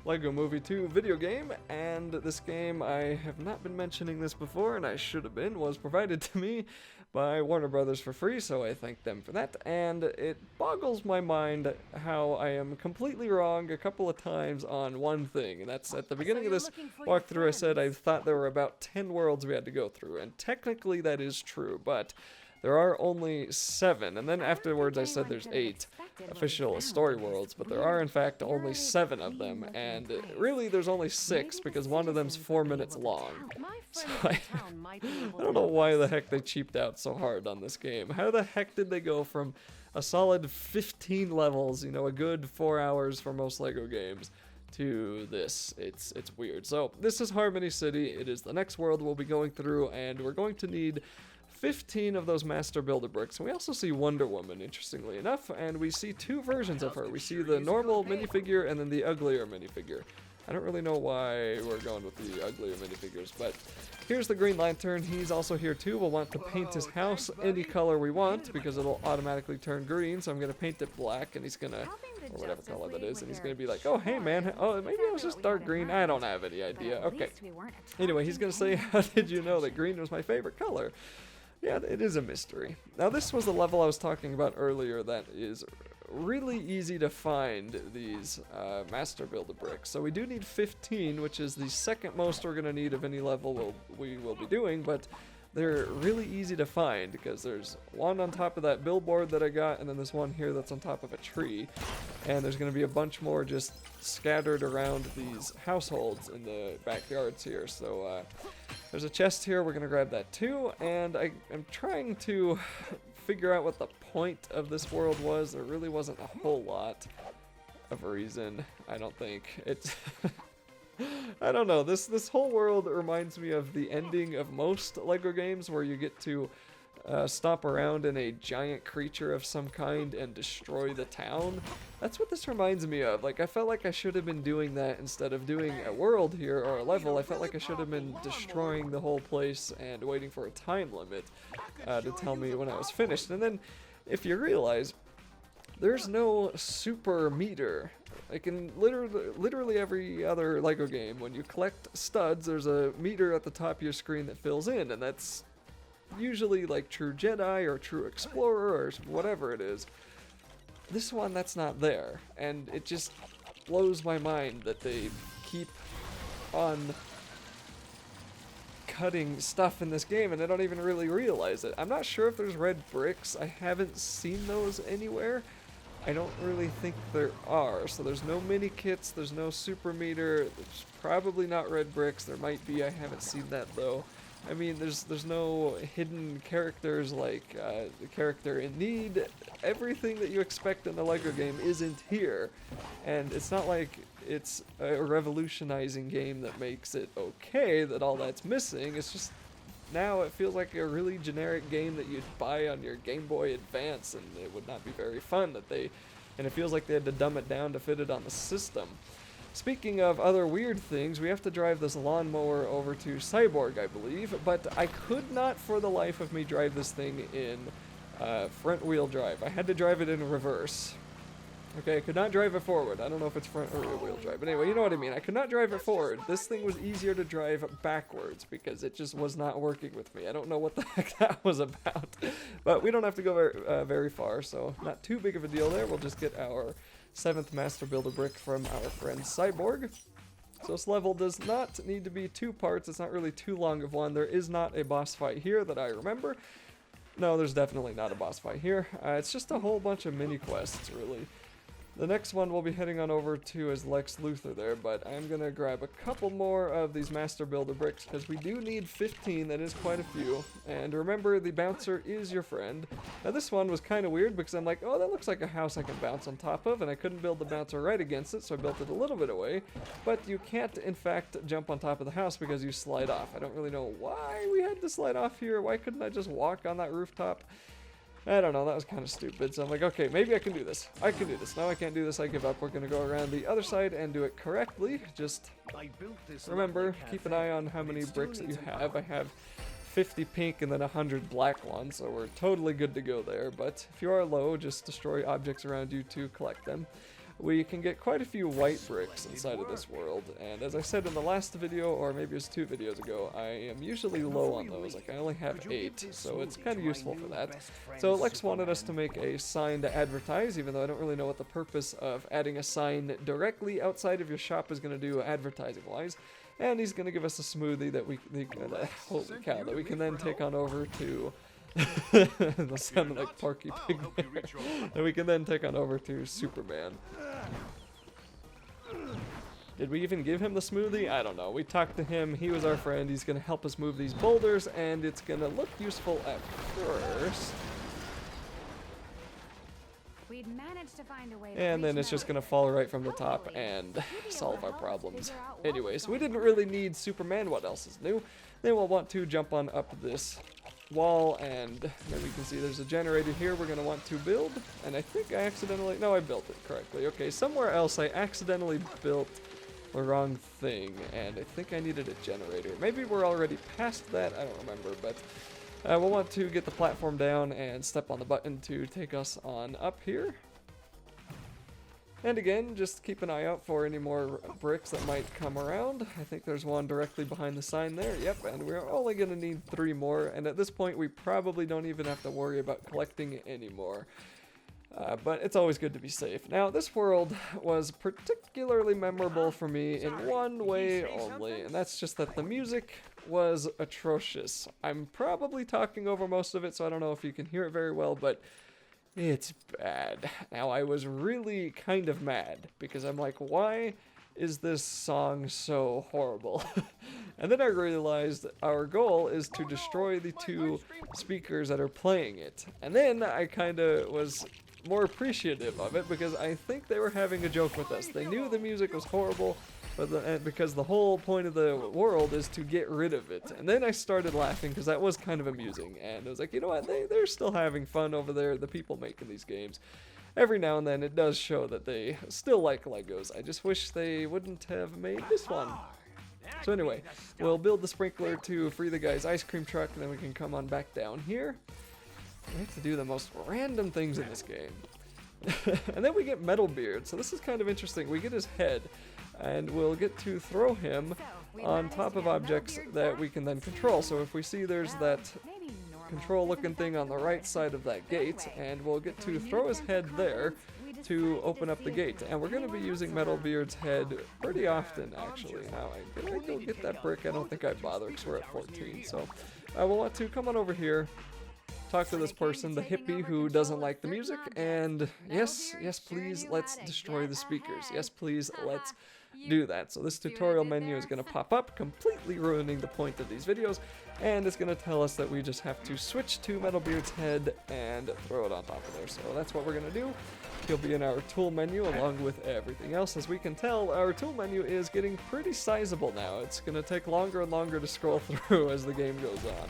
Lego Movie 2 video game, and this game, I have not been mentioning this before, and I should have been, was provided to me by Warner Brothers for free, so I thank them for that, and it boggles my mind how I am completely wrong a couple of times on one thing, and that's at the beginning of this walkthrough I said I thought there were about 10 worlds we had to go through, and technically that is true, but there are only 7, and then afterwards I said there's 8 official story worlds, but there are in fact only 7 of them, and really there's only 6 because one of them's 4 minutes long. So I don't know why the heck they cheaped out so hard on this game. How the heck did they go from a solid 15 levels, you know, a good 4 hours for most Lego games, to this? It's weird. So this is Harmony City. It is the next world we'll be going through, and we're going to need 15 of those Master Builder bricks. And we also see Wonder Woman, interestingly enough, and we see 2 versions of her. We see the normal minifigure and then the uglier minifigure. I don't really know why we're going with the uglier minifigures, but here's the Green Lantern. He's also here too. We'll want to paint his house any color we want because it'll automatically turn green, so I'm going to paint it black, and he's going to, or whatever color that is, and he's going to be like, oh, hey, man, oh, maybe it was just dark green. I don't have any idea. Okay. Anyway, he's going to say, how did you know that green was my favorite color? Yeah, it is a mystery. Now, this was the level I was talking about earlier that is really easy to find these Master Builder bricks. So we do need 15, which is the second most we're going to need of any level we will be doing, but they're really easy to find because there's one on top of that billboard that I got, and then there's one here that's on top of a tree. And there's going to be a bunch more just scattered around these households in the backyards here. So there's a chest here, we're going to grab that too, and I'm trying to figure out what the point of this world was. There really wasn't a whole lot of a reason, I don't think. It's I don't know, this whole world reminds me of the ending of most Lego games where you get to stomp around in a giant creature of some kind and destroy the town. That's what this reminds me of. Like, I felt like I should have been doing that instead of doing a world here or a level. I felt like I should have been destroying the whole place and waiting for a time limit to tell me when I was finished. And then, if you realize, there's no super meter. Like in literally every other Lego game, when you collect studs, there's a meter at the top of your screen that fills in, and that's usually like True Jedi or True Explorer or whatever it is. This one, that's not there, and it just blows my mind that they keep on cutting stuff in this game and I don't even really realize it. I'm not sure if there's red bricks. I haven't seen those anywhere. I don't really think there are. So there's no mini kits, there's no super meter, there's probably not red bricks. There might be, I haven't seen that though. I mean, there's no hidden characters like the character in need. Everything that you expect in a Lego game isn't here. And it's not like it's a revolutionizing game that makes it okay that all that's missing. It's just now it feels like a really generic game that you'd buy on your Game Boy Advance, and it would not be very fun and it feels like they had to dumb it down to fit it on the system. Speaking of other weird things, we have to drive this lawnmower over to Cyborg, I believe, but I could not for the life of me drive this thing in front wheel drive. I had to drive it in reverse. Okay, I could not drive it forward. I don't know if it's front or rear wheel drive, but anyway, you know what I mean. I could not drive it forward. This thing was easier to drive backwards because it just was not working with me. I don't know what the heck that was about, but we don't have to go very far, so not too big of a deal there. We'll just get our 7th Master Builder brick from our friend Cyborg. So this level does not need to be 2 parts. It's not really too long of one. There is not a boss fight here that I remember. No, there's definitely not a boss fight here. It's just a whole bunch of mini quests, really. The next one we'll be heading on over to is Lex Luthor there, but I'm going to grab a couple more of these Master Builder bricks because we do need 15, that is quite a few. And remember, the bouncer is your friend. Now this one was kind of weird because I'm like, oh, that looks like a house I can bounce on top of, and I couldn't build the bouncer right against it, so I built it a little bit away. But you can't, in fact, jump on top of the house because you slide off. I don't really know why we had to slide off here. Why couldn't I just walk on that rooftop? I don't know, that was kind of stupid, so I'm like, okay, maybe I can do this. I can do this. No, I can't do this, I give up. We're going to go around the other side and do it correctly. Just remember, keep an eye on how many bricks that you have. I have 50 pink and then 100 black ones, so we're totally good to go there. But if you are low, just destroy objects around you to collect them. we can get quite a few white bricks inside of this world, and as I said in the last video, or maybe it was 2 videos ago, I am usually low on those. Like, I only have 8, so it's kind of useful for that. So Lex wanted us to make a sign to advertise, even though I don't really know what the purpose of adding a sign directly outside of your shop is going to do advertising-wise. And he's going to give us a smoothie that holy cow, that we can then take on over to... that sounded like Porky Pig there. That we can then take on over to Superman. Did we even give him the smoothie? I don't know. We talked to him. He was our friend. He's going to help us move these boulders, and it's going to look useful at first. We'd managed to find a way And then it's just going to fall right from the top and solve our problems. Anyways, we didn't really need Superman. What else is new? Then we'll want to jump on up this wall, and then we can see there's a generator here we're going to want to build. And I think I accidentally... No, I built it correctly. Okay, somewhere else I accidentally built the wrong thing, and I think I needed a generator. Maybe we're already past that. I don't remember, but... we'll want to get the platform down and step on the button to take us on up here. And again, just keep an eye out for any more bricks that might come around. I think there's one directly behind the sign there. Yep, and we're only going to need 3 more. And at this point, we probably don't even have to worry about collecting anymore. But it's always good to be safe. Now, this world was particularly memorable for me in one way only, and that's just that the music was atrocious. I'm probably talking over most of it, so I don't know if you can hear it very well, but it's bad. Now, I was really kind of mad, because I'm like, why is this song so horrible? And then I realized our goal is to destroy the 2 speakers that are playing it. And then I kind of was more appreciative of it, because I think they were having a joke with us. They knew the music was horrible, but because the whole point of the world is to get rid of it. And then I started laughing, because that was kind of amusing, and I was like, you know what, they're still having fun over there, the people making these games. Every now and then it does show that they still like Legos. I just wish they wouldn't have made this one. So anyway, we'll build the sprinkler to free the guy's ice cream truck, and then we can come on back down here. We have to do the most random things in this game. And then we get Metalbeard, so this is kind of interesting. We get his head, and we'll get to throw him on top of objects that we can then control. So if we see there's that control looking thing on the right side of that gate, and we'll get to throw his head there to open up the gate. And we're going to be using Metalbeard's head pretty often, actually. Now, did I go get that brick? I don't think I bother, because we're at 14. So we'll want to come on over here, talk to this person, the hippie who doesn't like the music, and yes, please, let's destroy the speakers. Yes, please, let's do that. So this tutorial menu is going to pop up, completely ruining the point of these videos, and it's going to tell us that we just have to switch to Metalbeard's head and throw it on top of there. So that's what we're going to do. He'll be in our tool menu along with everything else. As we can tell, our tool menu is getting pretty sizable now. It's going to take longer and longer to scroll through as the game goes on.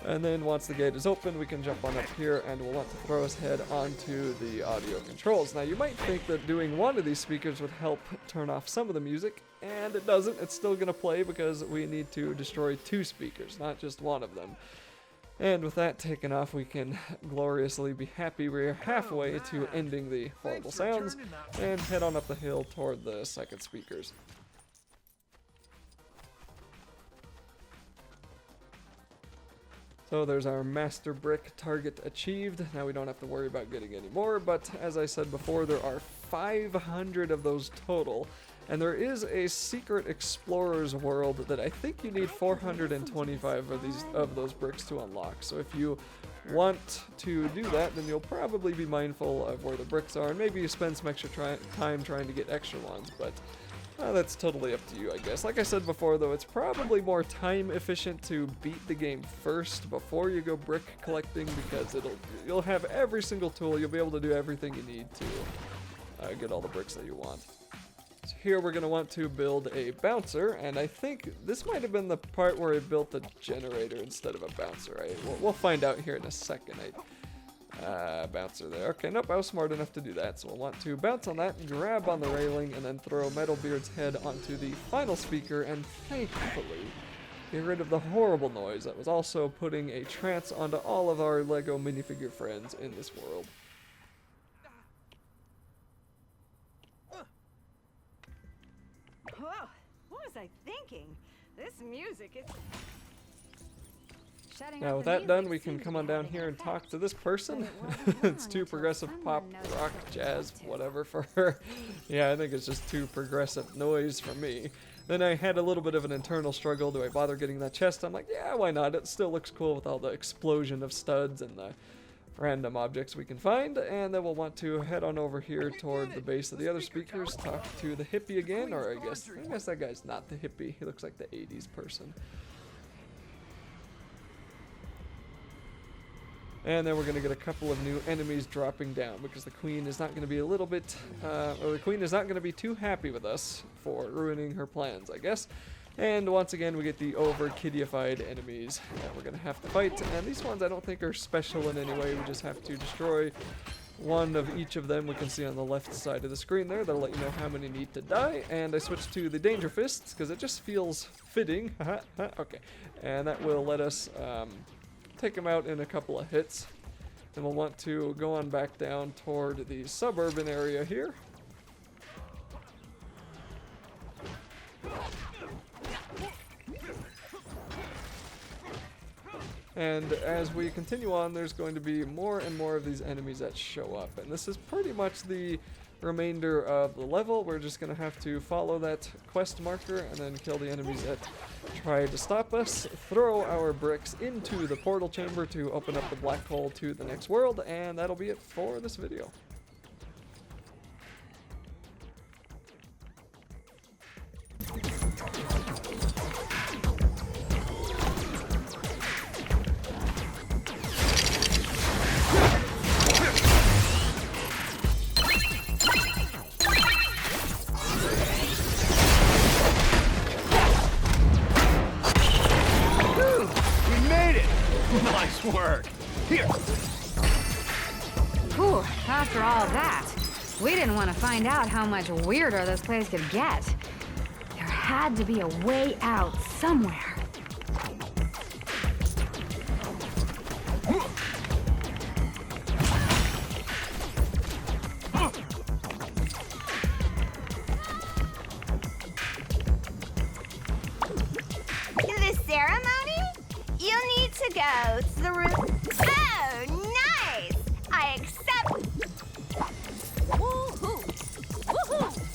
And then once the gate is open, we can jump on up here, and we'll want to throw his head onto the audio controls. Now, you might think that doing one of these speakers would help turn off some of the music, and it doesn't. It's still going to play because we need to destroy 2 speakers, not just one of them. And with that taken off, we can gloriously be happy we're halfway to ending the horrible sounds, and head on up the hill toward the second speakers. So there's our master brick target achieved. Now we don't have to worry about getting any more, but as I said before, there are 500 of those total, and there is a secret explorer's world that I think you need 425 of those bricks to unlock. So if you want to do that, then you'll probably be mindful of where the bricks are, and maybe you spend some extra time trying to get extra ones, but that's totally up to you, I guess. Like I said before, though, it's probably more time efficient to beat the game first before you go brick collecting, because you'll have every single tool. You'll be able to do everything you need to get all the bricks that you want. So here we're going to want to build a bouncer, and I think this might have been the part where I built the generator instead of a bouncer, right? We'll find out here in a second. Bouncer there. Okay, nope, I was smart enough to do that, so we'll want to bounce on that, grab on the railing, and then throw Metalbeard's head onto the final speaker, and thankfully get rid of the horrible noise that was also putting a trance onto all of our LEGO minifigure friends in this world. I thinking? This music is... Shutting Now off with the that music done, we can seemed to come be on down having here an and talk effect. to this person. But it wasn't long It's too until progressive someone pop, noticed rock, what they jazz, wanted to. whatever for her. Yeah, I think it's just too progressive noise for me. Then I had a little bit of an internal struggle. Do I bother getting that chest? I'm like, yeah, why not? It still looks cool with all the explosion of studs and the random objects we can find. And then we'll want to head on over here toward the base of the other speakers, talk to the hippie again, or I guess that guy's not the hippie. He looks like the 80s person. And then we're going to get a couple of new enemies dropping down because the queen is not going to be the queen is not going to be too happy with us for ruining her plans, I guess. And once again, we get the over-kiddyified enemies that we're going to have to fight. And these ones I don't think are special in any way. We just have to destroy one of each of them. We can see on the left side of the screen there. That'll let you know how many need to die. And I switched to the Danger Fists because it just feels fitting. Okay. And that will let us... take him out in a couple of hits. Then we'll want to go on back down toward the suburban area here. And as we continue on, there's going to be more and more of these enemies that show up. And this is pretty much the remainder of the level. We're just going to have to follow that quest marker and then kill the enemies that try to stop us, throw our bricks into the portal chamber to open up the black hole to the next world, and that'll be it for this video. Nice work. Here. Whew, after all that, we didn't want to find out how much weirder this place could get. There had to be a way out somewhere. The ceremony? You'll need to go through... Oh, nice! I accept... Woohoo! Woohoo!